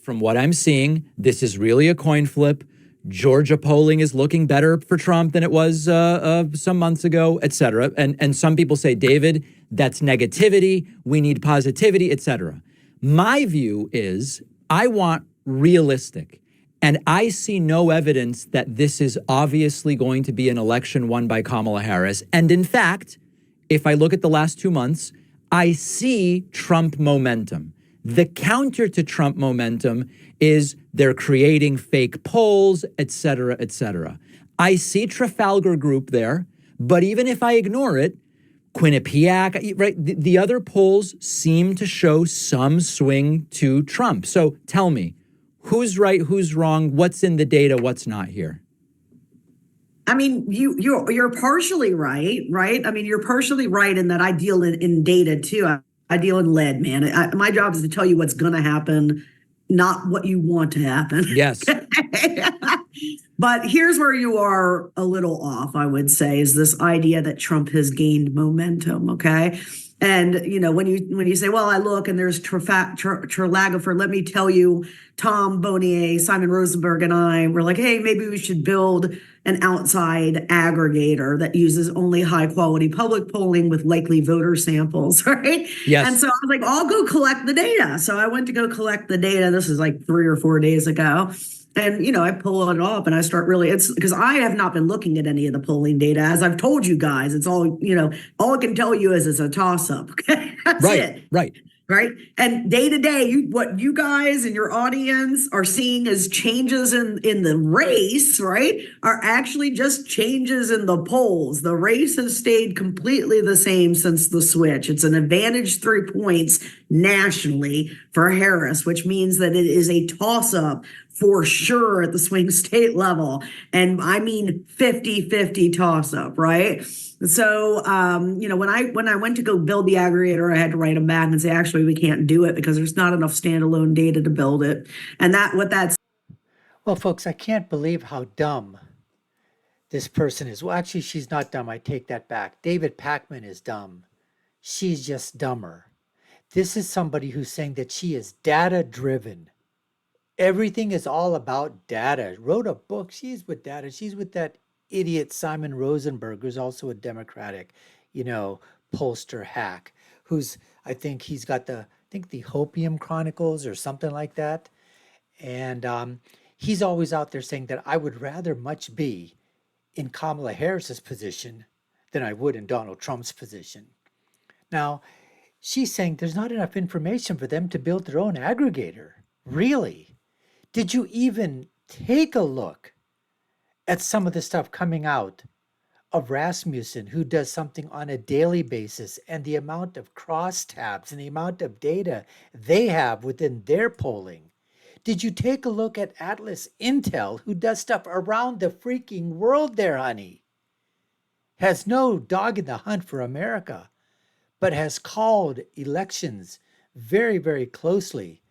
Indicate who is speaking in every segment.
Speaker 1: From what I'm seeing, this is really a coin flip. Georgia polling is looking better for Trump than it was some months ago, et cetera. And some people say, David, that's negativity. We need positivity, et cetera. My view is I want realistic. And I see no evidence that this is obviously going to be an election won by Kamala Harris. And in fact, if I look at the last 2 months, I see Trump momentum. The counter to Trump momentum is they're creating fake polls, et cetera, et cetera. I see Trafalgar Group there, but even if I ignore it, Quinnipiac, right? The other polls seem to show some swing to Trump. So tell me, who's right, who's wrong, what's in the data, what's not here?
Speaker 2: I mean, you're partially right, right? I mean, you're partially right in that I deal in data too. I deal in lead, man. My job is to tell you what's going to happen, not what you want to happen.
Speaker 1: Yes.
Speaker 2: But here's where you are a little off, I would say, is this idea that Trump has gained momentum, okay? And, you know, when you say, well, I look and there's Trafalgar, let me tell you, Tom Bonnier, Simon Rosenberg, and I were like, hey, maybe we should build an outside aggregator that uses only high quality public polling with likely voter samples, right?
Speaker 1: Yes.
Speaker 2: And so I was like, I'll go collect the data. So I went to go collect the data. This is like 3 or 4 days ago. And, you know, I pull it off and I start it's because I have not been looking at any of the polling data. As I've told you guys, it's all, you know, all I can tell you is it's a toss up. Okay. That's it. Right. And day to day, what you guys and your audience are seeing as changes in the race, right, are actually just changes in the polls. The race has stayed completely the same since the switch. It's an advantage 3 points nationally for Harris, which means that it is a toss up for sure at the swing state level. And I mean 50-50 toss up, right? So, you know, when I went to go build the aggregator, I had to write them back and say, actually, we can't do it because there's not enough standalone data to build it. And that's.
Speaker 3: Well, folks, I can't believe how dumb this person is. Well, actually, she's not dumb. I take that back. David Pakman is dumb. She's just dumber. This is somebody who's saying that she is data driven. Everything is all about data. Wrote a book. She's with data. She's with that idiot Simon Rosenberg, who's also a Democratic, you know, pollster hack, I think he's got the Hopium Chronicles or something like that. And he's always out there saying that I would rather much be in Kamala Harris's position than I would in Donald Trump's position. Now, she's saying there's not enough information for them to build their own aggregator. Really? Did you even take a look at some of the stuff coming out of Rasmussen, who does something on a daily basis, and the amount of crosstabs and the amount of data they have within their polling? Did you take a look at Atlas Intel, who does stuff around the freaking world there, honey? Has no dog in the hunt for America, but has called elections very, very closely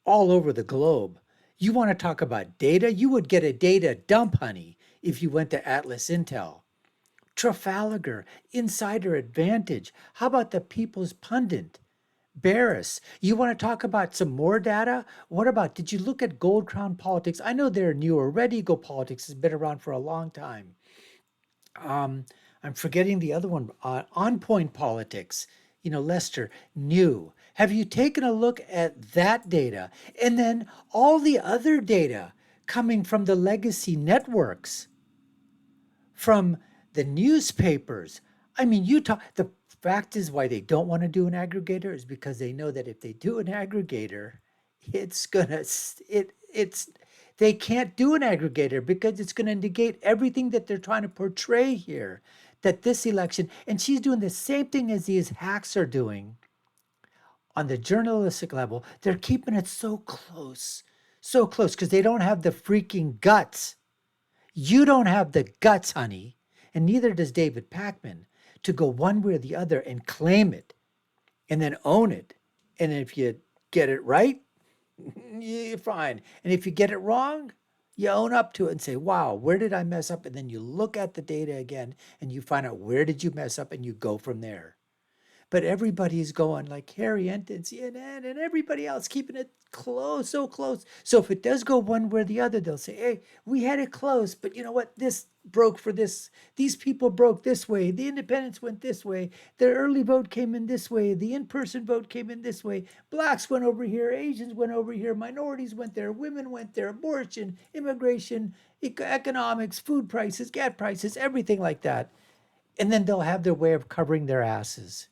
Speaker 3: all over the globe. You want to talk about data? You would get a data dump, honey, if you went to Atlas Intel. Trafalgar, Insider Advantage. How about the People's Pundit? Barris, you want to talk about some more data? What about, did you look at Gold Crown Politics? I know they're new already. Go Politics has been around for a long time. I'm forgetting the other one, On Point Politics. You know, Lester, new. Have you taken a look at that data? And then all the other data coming from the legacy networks, from the newspapers. I mean, the fact is why they don't want to do an aggregator is because they know that if they do an aggregator, they can't do an aggregator because it's going to negate everything that they're trying to portray here. That this election, and she's doing the same thing as these hacks are doing on the journalistic level. They're keeping it so close, because they don't have the freaking guts. You don't have the guts, honey, and neither does David Pakman, to go one way or the other and claim it and then own it. And if you get it right, you're fine. And if you get it wrong, you own up to it and say, wow, where did I mess up? And then you look at the data again and you find out where did you mess up and you go from there. but everybody's going like Harry Enton, CNN, and everybody else keeping it close, so close. So if it does go one way or the other, they'll say, hey, we had it close, but you know what? This broke for this. These people broke this way. The independents went this way. The early vote came in this way. The in-person vote came in this way. Blacks went over here. Asians went over here. Minorities went there. Women went there. Abortion, immigration, economics, food prices, gas prices, everything like that. And then they'll have their way of covering their asses.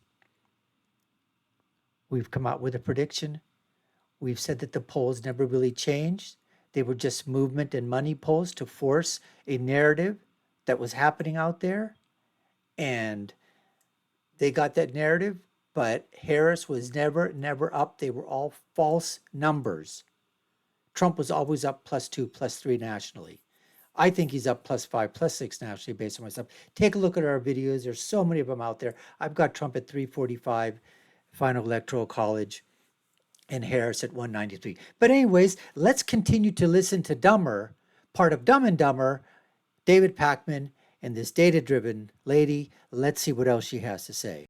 Speaker 3: We've come out with a prediction. We've said that the polls never really changed. They were just movement and money polls to force a narrative that was happening out there. And they got that narrative, but Harris was never up. They were all false numbers. Trump was always up +2, +3 nationally. I think he's up +5, +6 nationally based on myself. Take a look at our videos. There's so many of them out there. I've got Trump at 345, final electoral college, and Harris at 193. But anyways, let's continue to listen to Dumber, part of Dumb and Dumber, David Pakman, and this data-driven lady. Let's see what else she has to say.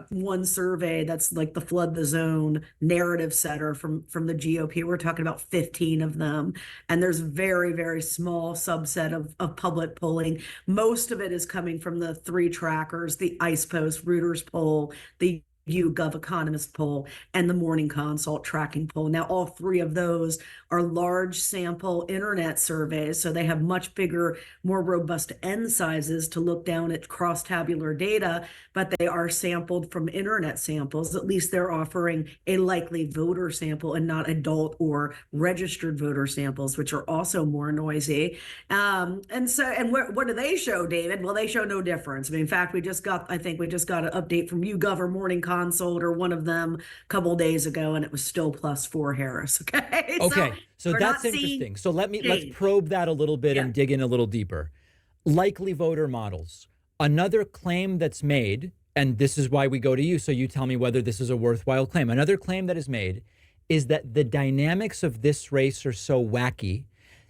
Speaker 2: One survey that's like the flood the zone narrative setter from the GOP. We're talking about 15 of them, and there's very, very small subset of public polling. Most of it is coming from the three trackers: the ICE Post, Reuters poll, the YouGov Economist poll, and the Morning Consult tracking poll. Now, all three of those are large sample internet surveys, so they have much bigger, more robust N sizes to look down at cross-tabular data, but they are sampled from internet samples. At least they're offering a likely voter sample and not adult or registered voter samples, which are also more noisy. And what do they show, David? Well, they show no difference. I mean, in fact, I think we just got an update from YouGov or Morning Consult or one of them a couple days ago, and it was still +4 Harris.
Speaker 1: Okay. So that's interesting. So let's probe that a little bit and dig in a little deeper. Likely voter models. Another claim that's made, and this is why we go to you, so you tell me whether this is a worthwhile claim. Another claim that is made is that the dynamics of this race are so wacky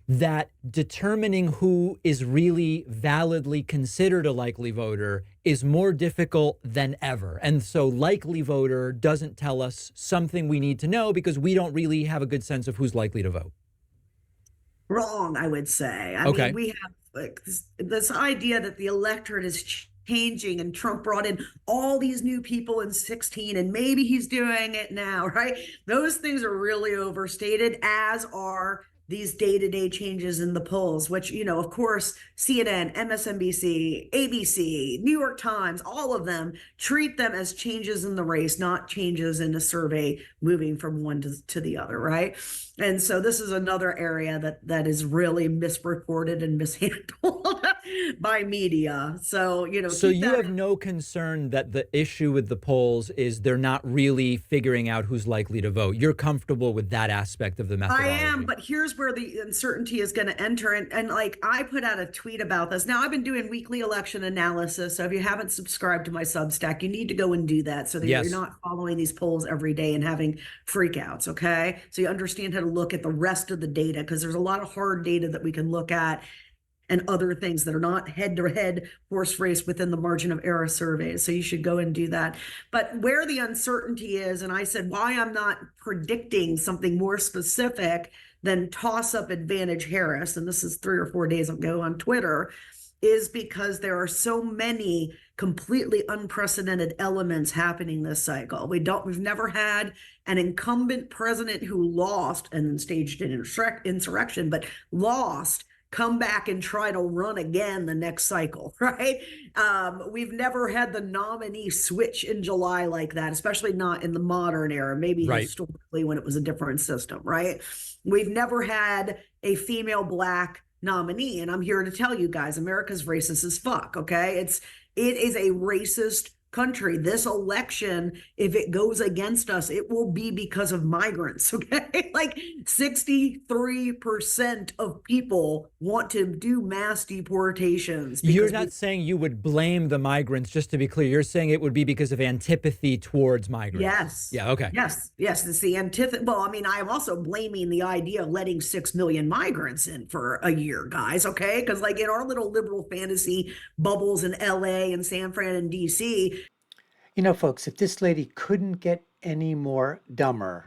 Speaker 1: that determining who is really validly considered a likely voter is more difficult than ever. And so likely voter doesn't tell us something we need to know because we don't really have a good sense of who's likely to vote.
Speaker 2: Wrong, I would say. I mean, we have like this idea that the electorate is changing, and Trump brought in all these new people in 16, and maybe he's doing it now, right? Those things are really overstated, as are these day-to-day changes in the polls, which, of course, CNN, MSNBC, ABC, New York Times, all of them treat them as changes in the race, not changes in a survey moving from one to the other, right? And so this is another area that is really misreported and mishandled by media. So,
Speaker 1: So you have no concern that the issue with the polls is they're not really figuring out who's likely to vote. You're comfortable with that aspect of the methodology.
Speaker 2: I am, but here's where the uncertainty is going to enter. And like I put out a tweet about this. Now I've been doing weekly election analysis. So if you haven't subscribed to my Substack, you need to go and do that so that you're not following these polls every day and having freakouts. Okay. So you understand how to look at the rest of the data, because there's a lot of hard data that we can look at and other things that are not head-to-head horse race within the margin of error surveys. So you should go and do that. But where the uncertainty is, and I said why I'm not predicting something more specific than toss-up advantage Harris, and this is 3 or 4 days ago on Twitter, is because there are so many completely unprecedented elements happening this cycle. We've never had an incumbent president who lost and then staged an insurrection, but lost, come back and try to run again the next cycle, right? We've never had the nominee switch in July like that, especially not in the modern era, maybe historically when it was a different system, right? We've never had a female Black nominee. And I'm here to tell you guys, America's racist as fuck, okay? It is a racist country. This election, if it goes against us, it will be because of migrants. Okay. Like 63% of people want to do mass deportations
Speaker 1: You're
Speaker 2: because
Speaker 1: not saying you would blame the migrants, just to be clear. You're saying it would be because of antipathy towards migrants.
Speaker 2: yes.
Speaker 1: Yeah, okay.
Speaker 2: Yes. Yes. It's the antithesis. Well, I mean, I am also blaming the idea of letting 6 million migrants in for a year, guys. Okay. Because, like, in our little liberal fantasy bubbles in LA and San Fran and DC.
Speaker 3: You know, folks, if this lady couldn't get any more dumber,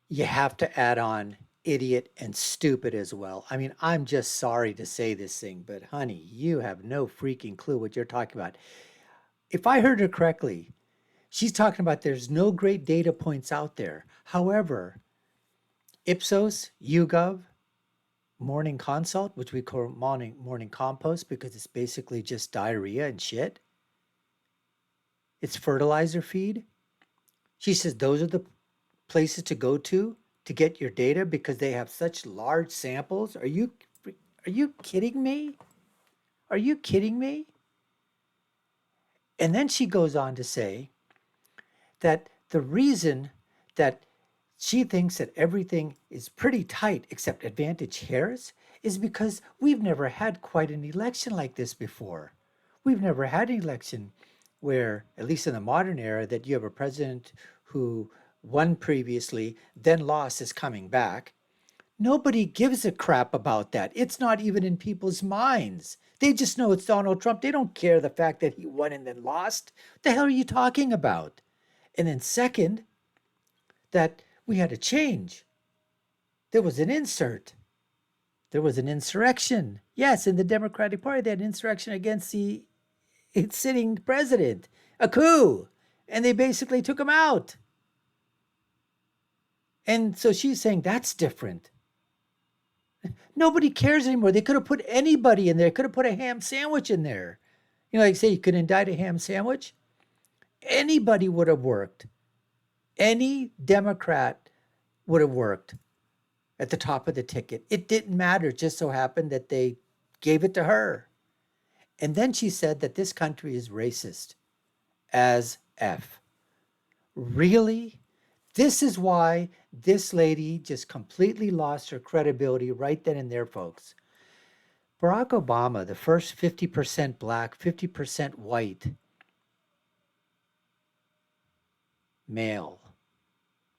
Speaker 3: you have to add on idiot and stupid as well. I mean, I'm just sorry to say this thing, but honey, you have no freaking clue what you're talking about. If I heard her correctly, she's talking about there's no great data points out there. However, Ipsos, YouGov, Morning Consult, which we call morning compost because it's basically just diarrhea and shit. It's fertilizer feed. She says those are the places to go to get your data because they have such large samples. Are you kidding me? Are you kidding me? And then she goes on to say that the reason that she thinks that everything is pretty tight except Advantage Harris is because we've never had quite an election like this before. We've never had an election where, at least in the modern era, that you have a president who won previously, then lost, is coming back. Nobody gives a crap about that. It's not even in people's minds. They just know it's Donald Trump. They don't care the fact that he won and then lost. What the hell are you talking about? And then second, that we had a change. There was an insert. There was an insurrection. Yes, in the Democratic Party, they had an insurrection against the sitting president, a coup, and they basically took him out. And so she's saying that's different. Nobody cares anymore. They could have put anybody in there. Could have put a ham sandwich in there. You know, like say you could indict a ham sandwich. Anybody would have worked. Any Democrat would have worked at the top of the ticket. It didn't matter. It just so happened that they gave it to her. And then she said that this country is racist as F. Really? This is why this lady just completely lost her credibility right then and there, folks. Barack Obama, the first 50% black, 50% white male,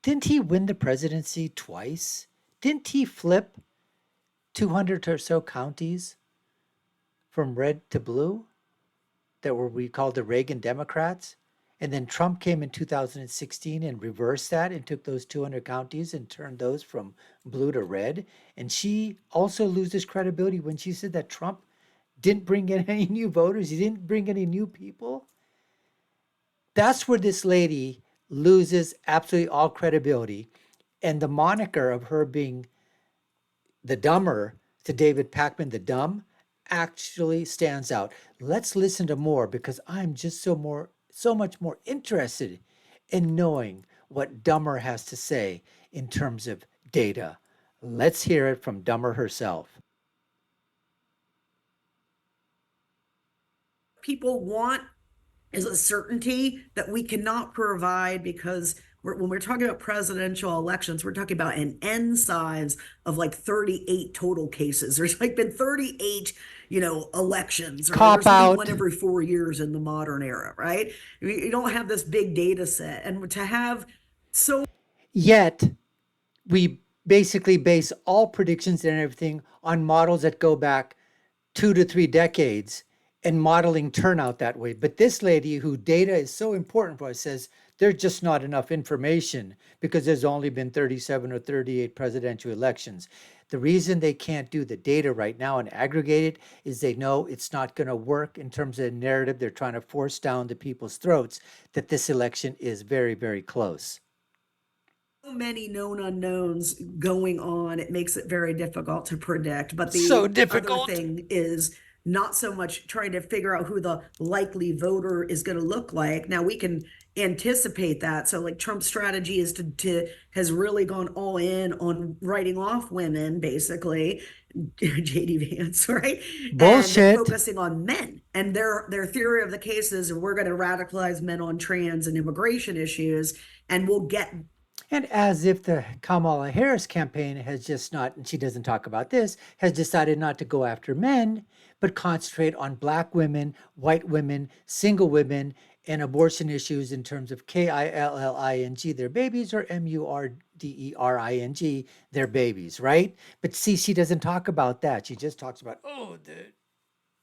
Speaker 3: didn't he win the presidency twice? Didn't he flip 200 or so counties from red to blue that were we called the Reagan Democrats? And then Trump came in 2016 and reversed that and took those 200 counties and turned those from blue to red. And she also loses credibility when she said that Trump didn't bring in any new voters. He didn't bring any new people. That's where this lady loses absolutely all credibility. And the moniker of her being the dumber to David Pakman, the dumb, actually stands out. Let's listen to more because I'm just so much more interested in knowing what Dumber has to say in terms of data. Let's hear it from Dumber herself.
Speaker 2: People want is a certainty that we cannot provide because when we're talking about presidential elections, we're talking about an N size of like 38 total cases. There's like been 38, elections.
Speaker 3: Cop out.
Speaker 2: One every 4 years in the modern era, right? You don't have this big data set. And to have so.
Speaker 3: Yet, we basically base all predictions and everything on models that go back 2 to 3 decades and modeling turnout that way. But this lady, who data is so important for us, says there's just not enough information because there's only been 37 or 38 presidential elections. The reason they can't do the data right now and aggregate it is they know it's not going to work in terms of the narrative they're trying to force down the people's throats that this election is very, very close.
Speaker 2: So many known unknowns going on, it makes it very difficult to predict. But the
Speaker 3: so difficult.
Speaker 2: other thing is not so much trying to figure out who the likely voter is going to look like. Now we can anticipate that. So like Trump's strategy is to has really gone all in on writing off women, basically, JD Vance, right?
Speaker 3: Bullshit.
Speaker 2: And focusing on men. And their theory of the case is we're going to radicalize men on trans and immigration issues, and we'll get.
Speaker 3: And as if the Kamala Harris campaign has just not, and she doesn't talk about this, has decided not to go after men, but concentrate on Black women, white women, single women, and abortion issues in terms of KILLING, their babies, or MURDERING, their babies, right? But see, she doesn't talk about that. She just talks about, oh,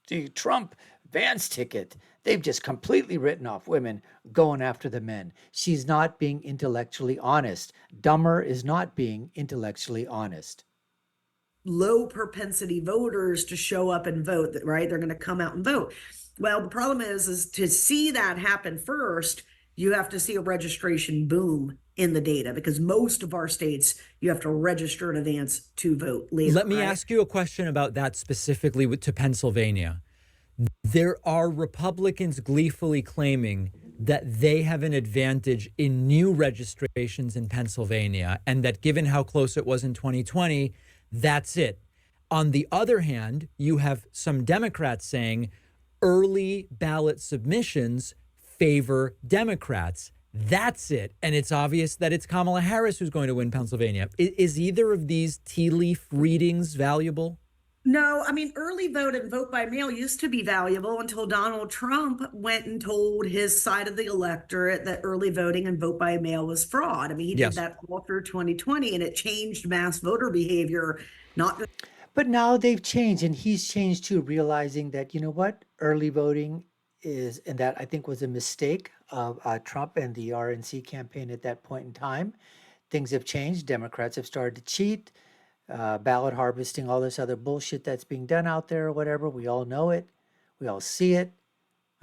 Speaker 3: the Trump Vance ticket. They've just completely written off women going after the men. She's not being intellectually honest. Dumber is not being intellectually honest.
Speaker 2: Low propensity voters to show up and vote, right? They're going to come out and vote. Well, the problem is to see that happen first, you have to see a registration boom in the data, because most of our states, you have to register in advance to vote later.
Speaker 1: Let me ask you a question about that specifically to Pennsylvania. There are Republicans gleefully claiming that they have an advantage in new registrations in Pennsylvania, and that given how close it was in 2020, that's it. On the other hand, you have some Democrats saying early ballot submissions favor Democrats. That's it. And it's obvious that it's Kamala Harris who's going to win Pennsylvania. Is either of these tea leaf readings valuable?
Speaker 2: No, I mean, early vote and vote by mail used to be valuable until Donald Trump went and told his side of the electorate that early voting and vote by mail was fraud. I mean, he
Speaker 1: Yes.
Speaker 2: did that all through 2020, and it changed mass voter behavior, not just.
Speaker 3: But now they've changed, and he's changed too, realizing that, you know what, early voting is, and that I think was a mistake of Trump and the RNC campaign at that point in time. Things have changed. Democrats have started to cheat, ballot harvesting, all this other bullshit that's being done out there or whatever. We all know it. We all see it.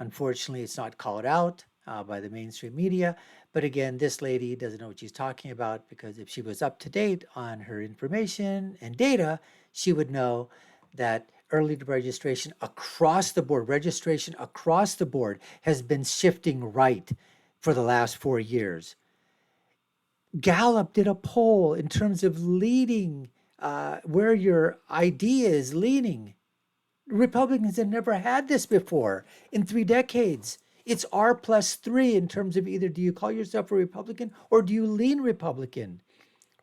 Speaker 3: Unfortunately, it's not called out by the mainstream media. But again, this lady doesn't know what she's talking about, because if she was up to date on her information and data, she would know that early registration across the board, has been shifting right for the last 4 years. Gallup did a poll in terms of leading where your idea is leaning. Republicans have never had this before in 3 decades. It's R+3 in terms of either do you call yourself a Republican or do you lean Republican.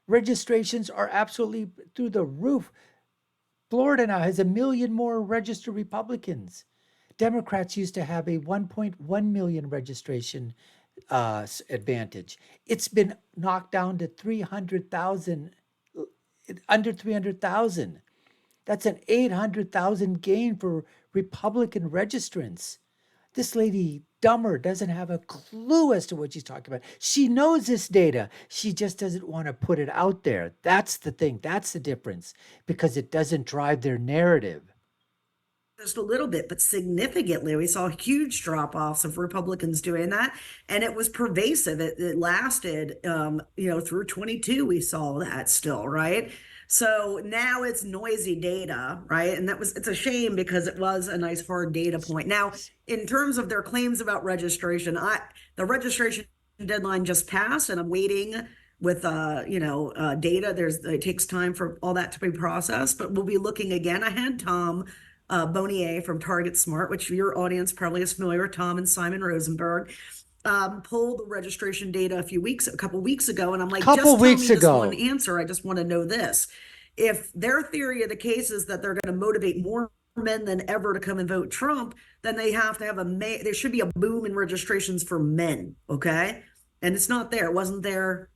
Speaker 3: Registrations are absolutely through the roof. Florida now has 1 million more registered Republicans. Democrats used to have a 1.1 million registration advantage. It's been knocked down to 300,000, under 300,000. That's an 800,000 gain for Republican registrants. This lady, Dumber, doesn't have a clue as to what she's talking about. She knows this data. She just doesn't want to put it out there. That's the thing. That's the difference, because it doesn't drive their narrative.
Speaker 2: Just a little bit, but significantly. We saw huge drop-offs of Republicans doing that, and it was pervasive. It lasted, through 22. We saw that still, right? So now it's noisy data, right? And it's a shame, because it was a nice hard data point. Now, in terms of their claims about registration, the registration deadline just passed, and I'm waiting with data. It takes time for all that to be processed, but we'll be looking again. I had Tom Bonnier from Target Smart, which your audience probably is familiar with, Tom and Simon Rosenberg, pulled the registration data a couple weeks ago. And I'm like, just tell me this one answer. I just want to know this. If their theory of the case is that they're going to motivate more men than ever to come and vote Trump, then they have to have there should be a boom in registrations for men. Okay. And it's not there. It wasn't there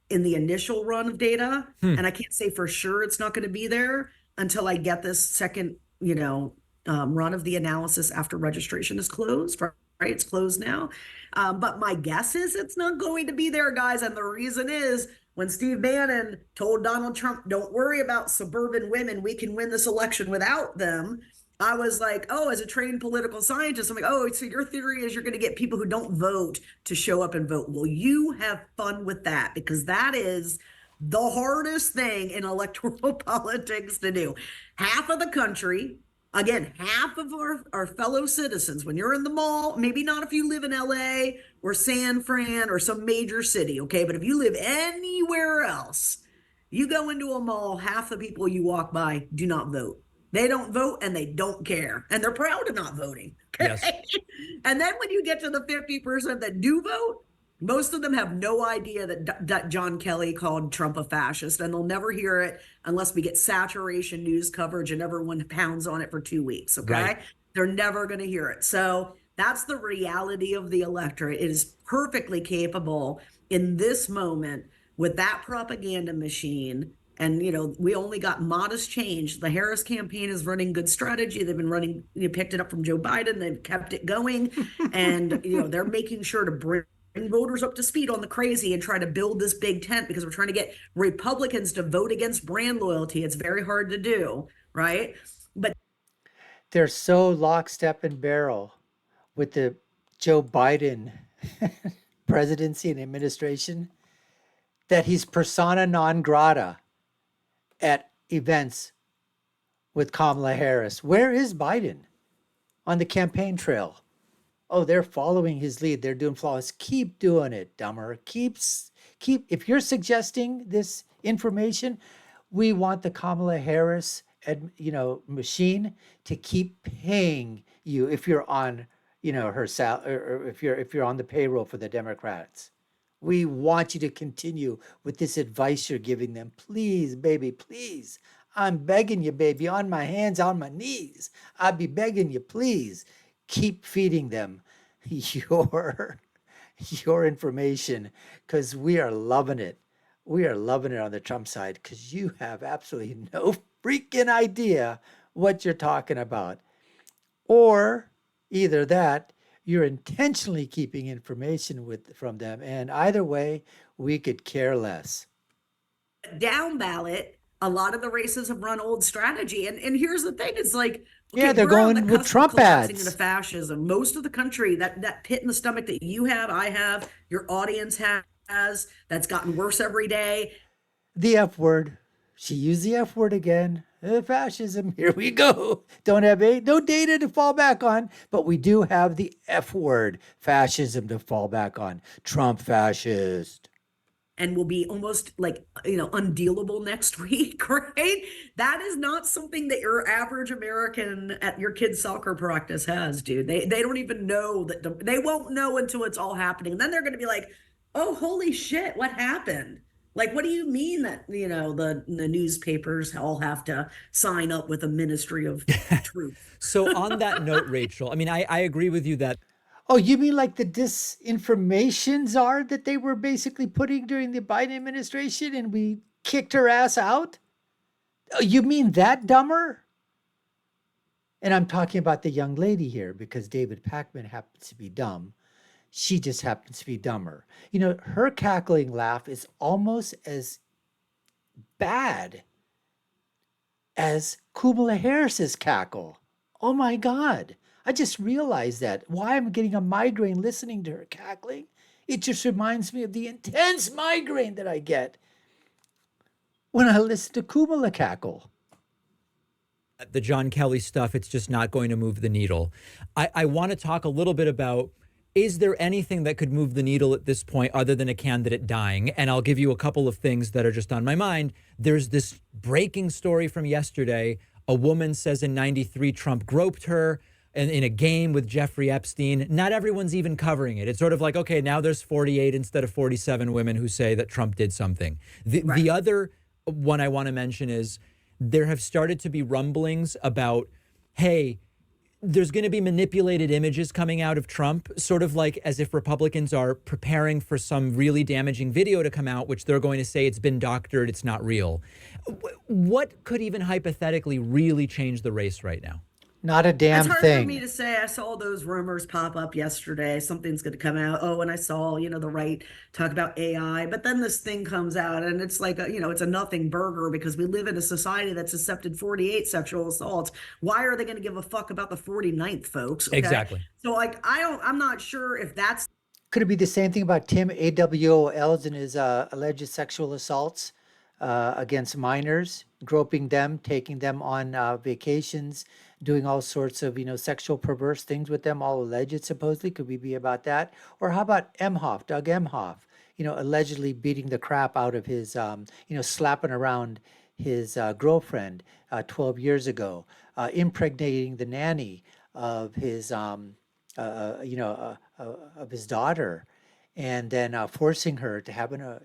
Speaker 2: in the initial run of data. And I can't say for sure it's not going to be there until I get this second run of the analysis after registration is closed, right? It's closed now. But my guess is it's not going to be there, guys. And the reason is when Steve Bannon told Donald Trump, don't worry about suburban women, we can win this election without them. I was like, oh, as a trained political scientist, I'm like, oh, so your theory is you're going to get people who don't vote to show up and vote. Well, you have fun with that, because that is the hardest thing in electoral politics to do. Half of the country Again, half of our fellow citizens, when you're in the mall, maybe not if you live in LA or San Fran or some major city, okay? But if you live anywhere else, you go into a mall, half the people you walk by do not vote. They don't vote and they don't care. And they're proud of not voting. Okay.
Speaker 1: Yes.
Speaker 2: And then when you get to the 50% that do vote, most of them have no idea that John Kelly called Trump a fascist, and they'll never hear it unless we get saturation news coverage and everyone pounds on it for 2 weeks. Okay.
Speaker 1: Right.
Speaker 2: They're never going to hear it. So that's the reality of the electorate. It is perfectly capable in this moment with that propaganda machine. And, we only got modest change. The Harris campaign is running good strategy. They've been running, picked it up from Joe Biden. They've kept it going. And, they're making sure to bring voters up to speed on the crazy and try to build this big tent, because we're trying to get Republicans to vote against brand loyalty. It's very hard to do, right? But
Speaker 3: They're so lockstep and barrel with the Joe Biden presidency and administration that he's persona non grata at events with Kamala Harris. Where is Biden on the campaign trail? Oh, they're following his lead. They're doing flawless. Keep doing it, dumber. Keep. If you're suggesting this information, we want the Kamala Harris, machine to keep paying you if you're on, her or if you're on the payroll for the Democrats. We want you to continue with this advice you're giving them. Please, baby, please. I'm begging you, baby, on my hands, on my knees. I'd be begging you, please. Keep feeding them your information, because we are loving it. We are loving it on the Trump side, because you have absolutely no freaking idea what you're talking about. Or either that, you're intentionally keeping information from them, and either way, we could care less.
Speaker 2: down ballot, a lot of the races have run old strategy. And here's the thing, it's like,
Speaker 3: Yeah, they're
Speaker 2: we're on
Speaker 3: going
Speaker 2: the
Speaker 3: with
Speaker 2: cusp of
Speaker 3: Trump
Speaker 2: collapsing
Speaker 3: ads.
Speaker 2: into fascism. Most of the country, that pit in the stomach that you have, I have, your audience has, that's gotten worse every day.
Speaker 3: The F word. She used the F word again. Fascism. Here we go. Don't have no data to fall back on, but we do have the F word, fascism, to fall back on. Trump fascist.
Speaker 2: And will be almost like, undealable next week, right? That is not something that your average American at your kid's soccer practice has, dude. They don't even know that. They won't know until it's all happening. And then they're going to be like, oh, holy shit, what happened? Like, what do you mean that, the newspapers all have to sign up with a ministry of truth?
Speaker 1: So on that note, Rachel, I mean, I agree with you that
Speaker 3: Oh, you mean like the disinformation czar that they were basically putting during the Biden administration and we kicked her ass out? Oh, you mean that, dumber? And I'm talking about the young lady here because David Pakman happens to be dumb. She just happens to be dumber. Her cackling laugh is almost as bad as Kamala Harris's cackle. Oh my God. I just realized that. Why I'm getting a migraine listening to her cackling. It just reminds me of the intense migraine that I get when I listen to Kamala cackle.
Speaker 1: the John Kelly stuff, it's just not going to move the needle. I want to talk a little bit about, is there anything that could move the needle at this point other than a candidate dying? And I'll give you a couple of things that are just on my mind. There's this breaking story from yesterday. A woman says in '93 Trump groped her in a game with Jeffrey Epstein. Not everyone's even covering it. It's sort of like, okay, now there's 48 instead of 47 women who say that Trump did something. The other one I want to mention is there have started to be rumblings about, hey, there's going to be manipulated images coming out of Trump, sort of like as if Republicans are preparing for some really damaging video to come out, which they're going to say it's been doctored, it's not real. What could even hypothetically really change the race right now?
Speaker 3: Not a damn
Speaker 2: It's hard
Speaker 3: thing.
Speaker 2: for me to say. I saw those rumors pop up yesterday. Something's going to come out. Oh, and I saw, the right talk about AI. But then this thing comes out and it's like, it's a nothing burger because we live in a society that's accepted 48 sexual assaults. Why are they going to give a fuck about the 49th, folks? Okay?
Speaker 1: Exactly.
Speaker 2: So I'm not sure if that's.
Speaker 3: Could it be the same thing about Tim AWOLs and his alleged sexual assaults against minors, groping them, taking them on vacations, doing all sorts of, sexual perverse things with them, all alleged supposedly. Could we be about that? Or how about Emhoff, Doug Emhoff, allegedly beating the crap out of his, slapping around his girlfriend 12 years ago, impregnating the nanny of his, of his daughter, and then forcing her to have a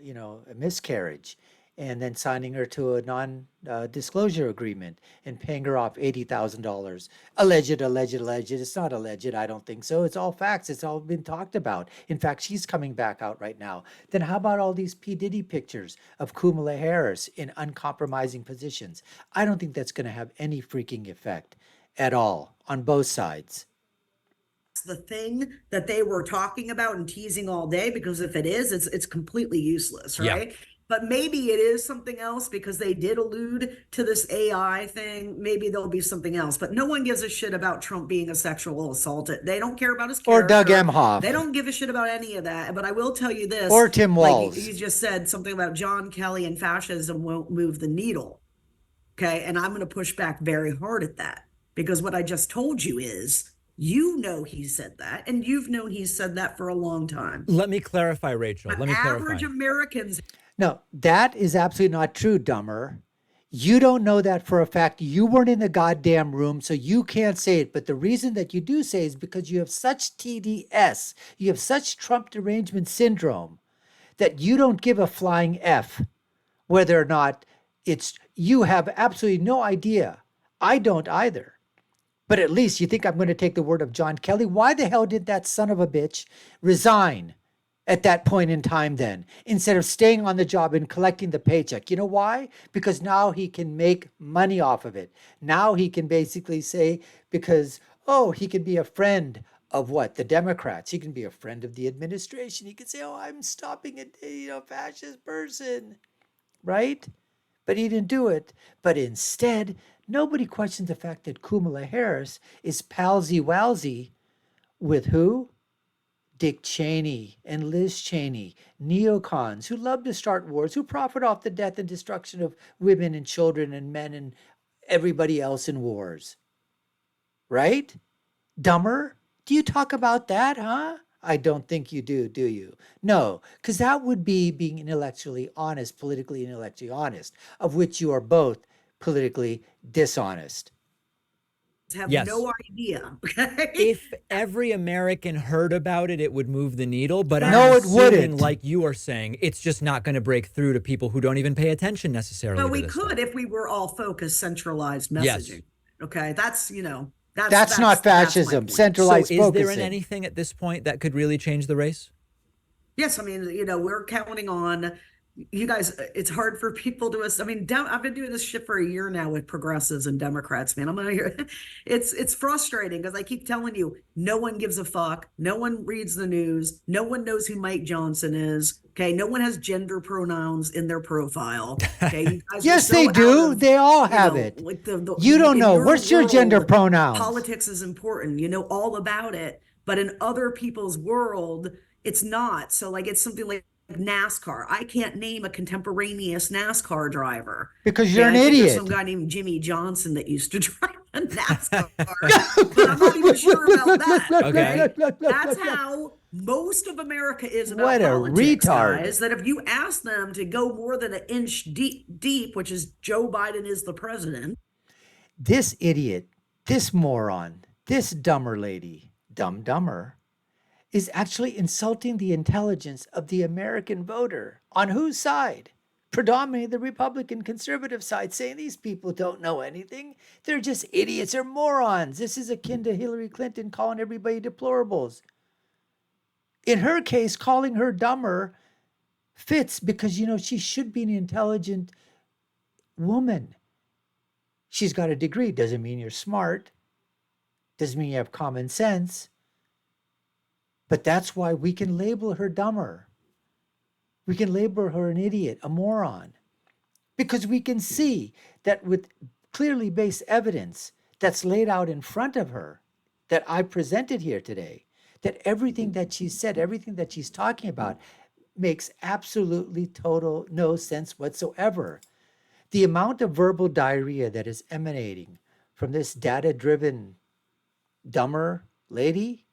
Speaker 3: miscarriage, and then signing her to a non-disclosure agreement and paying her off $80,000. Alleged, alleged, alleged. It's not alleged. I don't think so. It's all facts. It's all been talked about. In fact, she's coming back out right now. Then how about all these P. Diddy pictures of Kamala Harris in uncompromising positions? I don't think that's going to have any freaking effect at all on both sides.
Speaker 2: The thing that they were talking about and teasing all day, because if it is, it's completely useless, right? But maybe it is something else, because they did allude to this AI thing. Maybe there'll be something else, but no one gives a shit about Trump being a sexual assaultant. They don't care about his character.
Speaker 3: Or Doug Emhoff.
Speaker 2: They don't give a shit about any of that. But I will tell you this.
Speaker 3: Or Tim Walz.
Speaker 2: Like you just said something about John Kelly and fascism won't move the needle. Okay. And I'm going to push back very hard at that, because what I just told you is, he said that, and you've known he's said that for a long time.
Speaker 1: Let me clarify, Rachel. Let me clarify.
Speaker 2: Average Americans.
Speaker 3: No, that is absolutely not true, dumber. You don't know that for a fact. You weren't in the goddamn room, so you can't say it. But the reason that you do say is because you have such TDS, you have such Trump derangement syndrome, that you don't give a flying F whether or not you have absolutely no idea. I don't either. But at least you think I'm going to take the word of John Kelly. Why the hell did that son of a bitch resign at that point in time then, instead of staying on the job and collecting the paycheck? You know why? Because now he can make money off of it. Now he can basically say, because, he can be a friend of what? The Democrats. He can be a friend of the administration. He can say, I'm stopping a fascist person, right? But he didn't do it. But instead, nobody questions the fact that Kamala Harris is palsy-walsy with who? Dick Cheney and Liz Cheney, neocons who love to start wars, who profit off the death and destruction of women and children and men and everybody else in wars. Right? Dumber? Do you talk about that, huh? I don't think you do you? No, because that would be being intellectually honest, politically intellectually honest, of which you are both politically dishonest.
Speaker 2: Have no idea. Okay?
Speaker 1: If every American heard about it, it would move the needle. But I'm
Speaker 3: No, it
Speaker 1: assuming,
Speaker 3: wouldn't.
Speaker 1: like you are saying, it's just not going to break through to people who don't even pay attention necessarily.
Speaker 2: But
Speaker 1: to
Speaker 2: we
Speaker 1: this
Speaker 2: could
Speaker 1: stuff.
Speaker 2: if we were all focused, centralized messaging.
Speaker 1: Yes.
Speaker 2: Okay, that's
Speaker 3: That's not fascism.
Speaker 2: my point.
Speaker 3: Centralized
Speaker 1: So is
Speaker 3: focusing.
Speaker 1: there anything at this point that could really change the race?
Speaker 2: Yes, I mean, we're counting on you guys. It's hard for people to us. I mean, I've been doing this shit for a year now with progressives and Democrats, man. I'm gonna hear it's frustrating because I keep telling you, no one gives a fuck. No one reads the news. No one knows who Mike Johnson is. Okay, no one has gender pronouns in their profile. Okay, you guys
Speaker 3: Yes,
Speaker 2: are so
Speaker 3: they do.
Speaker 2: out of,
Speaker 3: They all have it.
Speaker 2: Like
Speaker 3: You don't
Speaker 2: in
Speaker 3: know. What's your gender
Speaker 2: world,
Speaker 3: pronouns?
Speaker 2: Politics is important. You know all about it, but in other people's world, it's not. So like it's something like NASCAR. I can't name a contemporaneous NASCAR driver
Speaker 3: Because you're an
Speaker 2: I think there's
Speaker 3: idiot.
Speaker 2: some guy named Jimmy Johnson that used to drive a NASCAR, but I'm not even sure about that.
Speaker 1: Okay.
Speaker 2: That's how most of America is about
Speaker 3: What a
Speaker 2: politics,
Speaker 3: retard.
Speaker 2: guys. That if you ask them to go more than an inch deep, which is Joe Biden is the president.
Speaker 3: This idiot, this moron, this dumber lady, dumber, is actually insulting the intelligence of the American voter. On whose side? Predominantly the Republican conservative side, saying these people don't know anything. They're just idiots or morons. This is akin to Hillary Clinton calling everybody deplorables. In her case, calling her dumber fits because, she should be an intelligent woman. She's got a degree. Doesn't mean you're smart. Doesn't mean you have common sense. But that's why we can label her dumber. We can label her an idiot, a moron. Because we can see that with clearly based evidence that's laid out in front of her, that I presented here today, that everything that she said, everything that she's talking about makes absolutely total no sense whatsoever. The amount of verbal diarrhea that is emanating from this data-driven, dumber lady,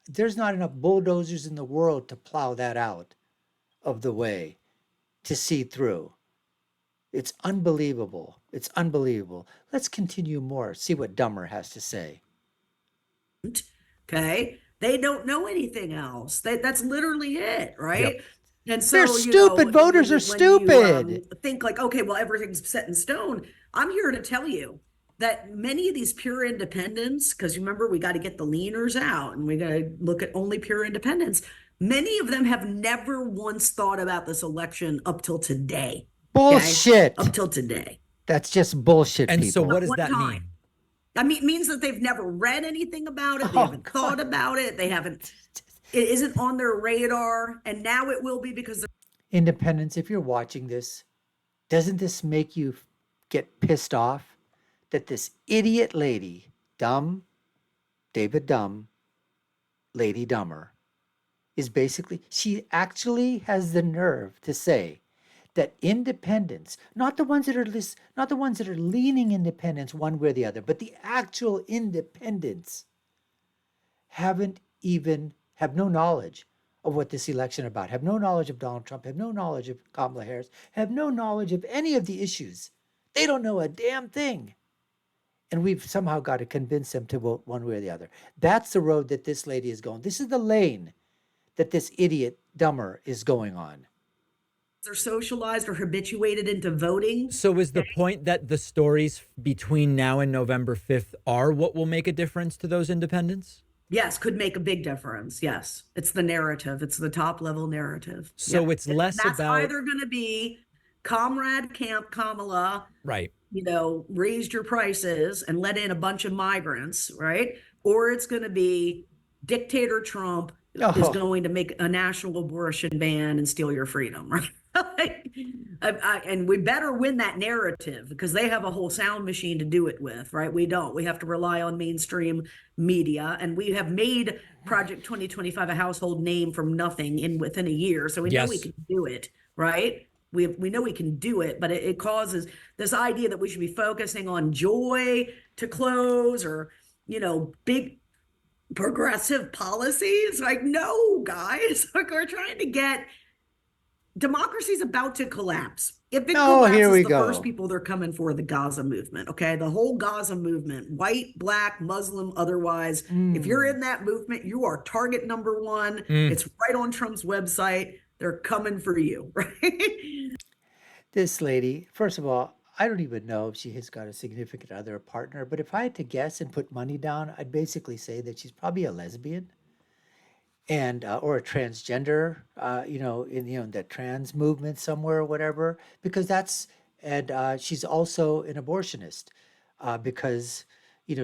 Speaker 3: there's not enough bulldozers in the world to plow that out of the way to see through. It's unbelievable. It's unbelievable. Let's continue more, see what Dumber has to say.
Speaker 2: Okay. They don't know anything else. That's literally it, right?
Speaker 1: Yep.
Speaker 2: And
Speaker 3: They're
Speaker 2: so,
Speaker 3: stupid. Voters are stupid.
Speaker 2: Think like, okay, well, everything's set in stone. I'm here to tell you that many of these pure independents, because remember, we got to get the leaners out and we got to look at only pure independents. Many of them have never once thought about this election up till today.
Speaker 3: Bullshit.
Speaker 2: Okay? Up till today.
Speaker 3: That's just bullshit,
Speaker 1: And
Speaker 3: people.
Speaker 1: so what does
Speaker 2: One
Speaker 1: that
Speaker 2: time.
Speaker 1: mean?
Speaker 2: I mean, it means that they've never read anything about it. They haven't thought about it. They haven't, it isn't on their radar. And now it will be because
Speaker 3: Independents, if you're watching this, doesn't this make you get pissed off that this idiot lady, dumb, David Dumb, Lady Dumber, is basically, she actually has the nerve to say that independents, not the ones that are leaning independents one way or the other, but the actual independents have no knowledge of what this election about, have no knowledge of Donald Trump, have no knowledge of Kamala Harris, have no knowledge of any of the issues. They don't know a damn thing. And we've somehow got to convince them to vote one way or the other. That's the road that this lady is going. This is the lane that this idiot Dumber is going on.
Speaker 2: they're socialized or habituated into voting.
Speaker 1: So is the point that the stories between now and November 5th are what will make a difference to those independents?
Speaker 2: Yes, could make a big difference. Yes. It's the narrative. It's the top level narrative.
Speaker 1: So
Speaker 2: Yeah.
Speaker 1: it's less
Speaker 2: That's
Speaker 1: about
Speaker 2: either going to be Comrade Camp Kamala,
Speaker 1: right.
Speaker 2: Raised your prices and let in a bunch of migrants, right? Or it's going to be dictator Trump is going to make a national abortion ban and steal your freedom, right? And we better win that narrative because they have a whole sound machine to do it with, right? We don't. We have to rely on mainstream media, and we have made Project 2025 a household name from nothing within a year. So we know we can do it, right? We know we can do it, but it causes this idea that we should be focusing on joy to close or, big progressive policies. Like, no, guys, we're trying to get democracy's about to collapse. If it collapses,
Speaker 3: here we
Speaker 2: the
Speaker 3: go.
Speaker 2: first people they're coming for the Gaza movement. Okay. The whole Gaza movement, white, black, Muslim, otherwise. If you're in that movement, you are target number one. It's right on Trump's website. They're coming for you, right?
Speaker 3: This lady, first of all, I don't even know if she has got a significant other, partner, but if I had to guess and put money down, I'd basically say that she's probably a lesbian and or a transgender, in the trans movement somewhere or whatever, because she's also an abortionist, because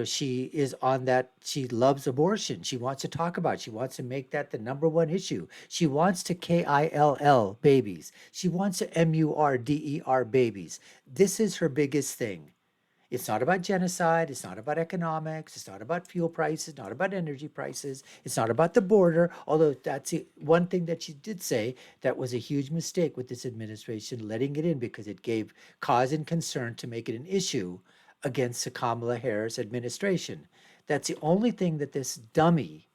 Speaker 3: she is on that. She loves abortion. She wants to talk about it. She wants to make that the number one issue. She wants to KILL babies. She wants to MURDER babies. This is her biggest thing. It's not about genocide. It's not about economics. It's not about fuel prices. Not about energy prices. It's not about the border. Although that's one thing that she did say that was a huge mistake with this administration, letting it in because it gave cause and concern to make it an issue against the Kamala Harris administration. That's the only thing that this dummy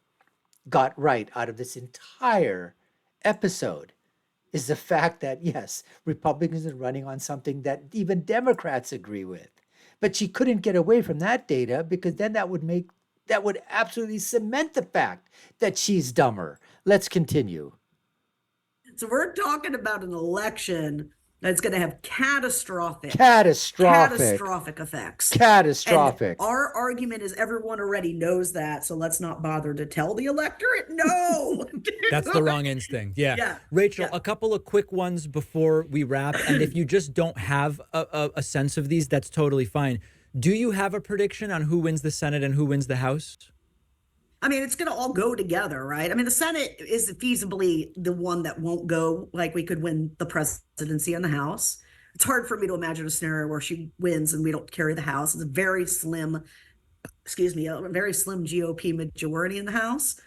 Speaker 3: got right out of this entire episode is the fact that, yes, Republicans are running on something that even Democrats agree with. But she couldn't get away from that data because then that would absolutely cement the fact that she's dumber. Let's continue.
Speaker 2: So we're talking about an election that's going to have catastrophic effects.
Speaker 3: Catastrophic.
Speaker 2: And our argument is everyone already knows that, so let's not bother to tell the electorate. No.
Speaker 1: That's the wrong instinct. Yeah. Rachel, a couple of quick ones before we wrap. And if you just don't have a sense of these, that's totally fine. Do you have a prediction on who wins the Senate and who wins the House?
Speaker 2: I mean, it's going to all go together, right? I mean, the Senate is feasibly the one that won't go. Like, we could win the presidency and the House. It's hard for me to imagine a scenario where she wins and we don't carry the House. It's a very slim GOP majority in the House.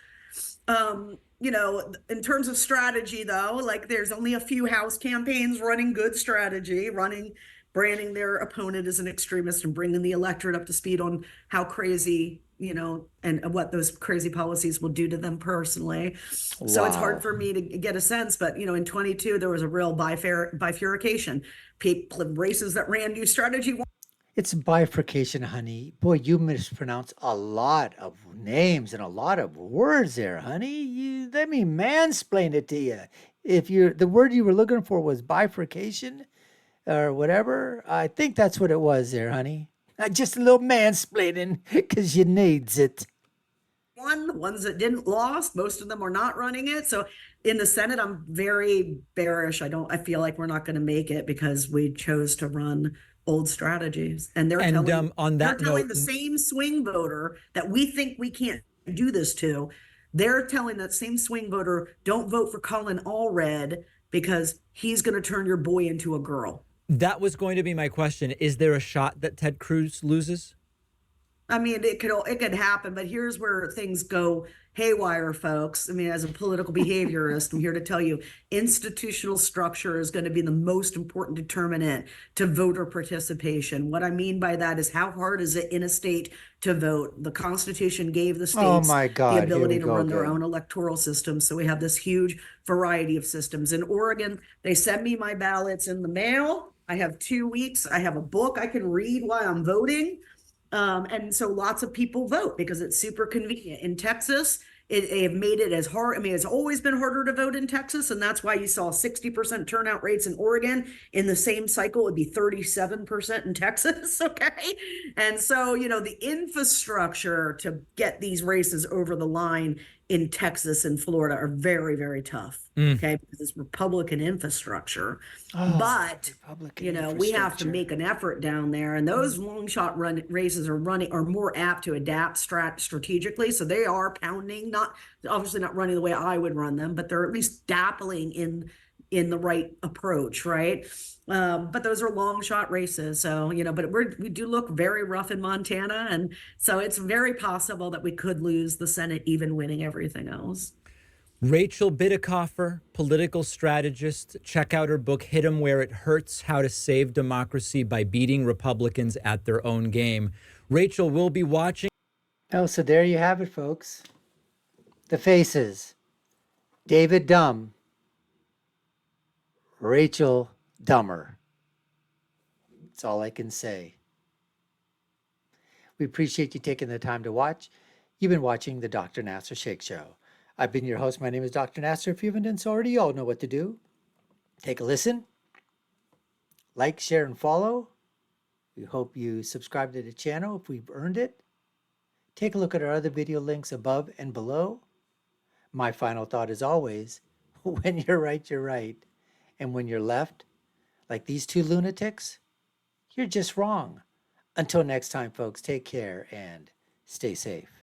Speaker 2: In terms of strategy, though, like there's only a few House campaigns running good strategy, running branding their opponent as an extremist and bringing the electorate up to speed on how crazy, and what those crazy policies will do to them personally. So it's hard
Speaker 3: Wow.
Speaker 2: for me to get a sense, but in 22 there was a real bifurcation. People, races that ran new strategy.
Speaker 3: It's bifurcation, honey. Boy, you mispronounce a lot of names and a lot of words there, honey. Let me mansplain it to you. If the word you were looking for was bifurcation or whatever, I think that's what it was there, honey. Just a little mansplaining because you needs it.
Speaker 2: Won. The ones that didn't lost, most of them are not running it. So in the Senate, I'm very bearish. I feel like we're not going to make it because we chose to run old strategies. And they're
Speaker 1: And
Speaker 2: telling
Speaker 1: on
Speaker 2: they're
Speaker 1: that
Speaker 2: telling
Speaker 1: note,
Speaker 2: the same swing voter that we think we can't do this to. They're telling that same swing voter, don't vote for Colin Allred because he's going to turn your boy into a girl.
Speaker 1: that was going to be my question. Is there a shot that Ted Cruz loses?
Speaker 2: I mean, it could happen, but here's where things go haywire, folks. I mean, as a political behaviorist, I'm here to tell you institutional structure is going to be the most important determinant to voter participation. What I mean by that is how hard is it in a state to vote? The Constitution gave the
Speaker 3: Oh
Speaker 2: states
Speaker 3: my
Speaker 2: the
Speaker 3: God, here
Speaker 2: ability
Speaker 3: we
Speaker 2: to
Speaker 3: go
Speaker 2: run their
Speaker 3: again.
Speaker 2: own electoral system. So we have this huge variety of systems. In Oregon, they send me my ballots in the mail. I have 2 weeks. I have a book I can read while I'm voting. And so lots of people vote because it's super convenient. In Texas, they have made it as hard. I mean, it's always been harder to vote in Texas, and that's why you saw 60% turnout rates in Oregon. In the same cycle, it would be 37% in Texas. Okay. And so, the infrastructure to get these races over the line in Texas and Florida are very, very tough. Okay, because it's Republican infrastructure.
Speaker 3: Oh,
Speaker 2: But
Speaker 3: Republican
Speaker 2: we have to
Speaker 3: infrastructure.
Speaker 2: make an effort down there, and those long shot run races are more apt to adapt strategically. So they are pounding, not obviously not running the way I would run them, but they're at least dappling in the right approach, right? But those are long shot races. So, but we do look very rough in Montana. And so it's very possible that we could lose the Senate, even winning everything else.
Speaker 1: Rachel Bidikofer, political strategist. Check out her book, Hit 'em Where It Hurts, How to Save Democracy by Beating Republicans at Their Own Game. Rachel, we'll be watching.
Speaker 3: Oh, so there you have it, folks. The faces. David Dumb. Rachel Dumber. That's all I can say. We appreciate you taking the time to watch. You've been watching the Dr. Nasir Shaikh Show. I've been your host. My name is Dr. Nasir. If you haven't done so already, you all know what to do. Take a listen. Like, share, and follow. We hope you subscribe to the channel if we've earned it. Take a look at our other video links above and below. My final thought is always, when you're right, you're right. And when you're left, like these two lunatics, you're just wrong. Until next time, folks, take care and stay safe.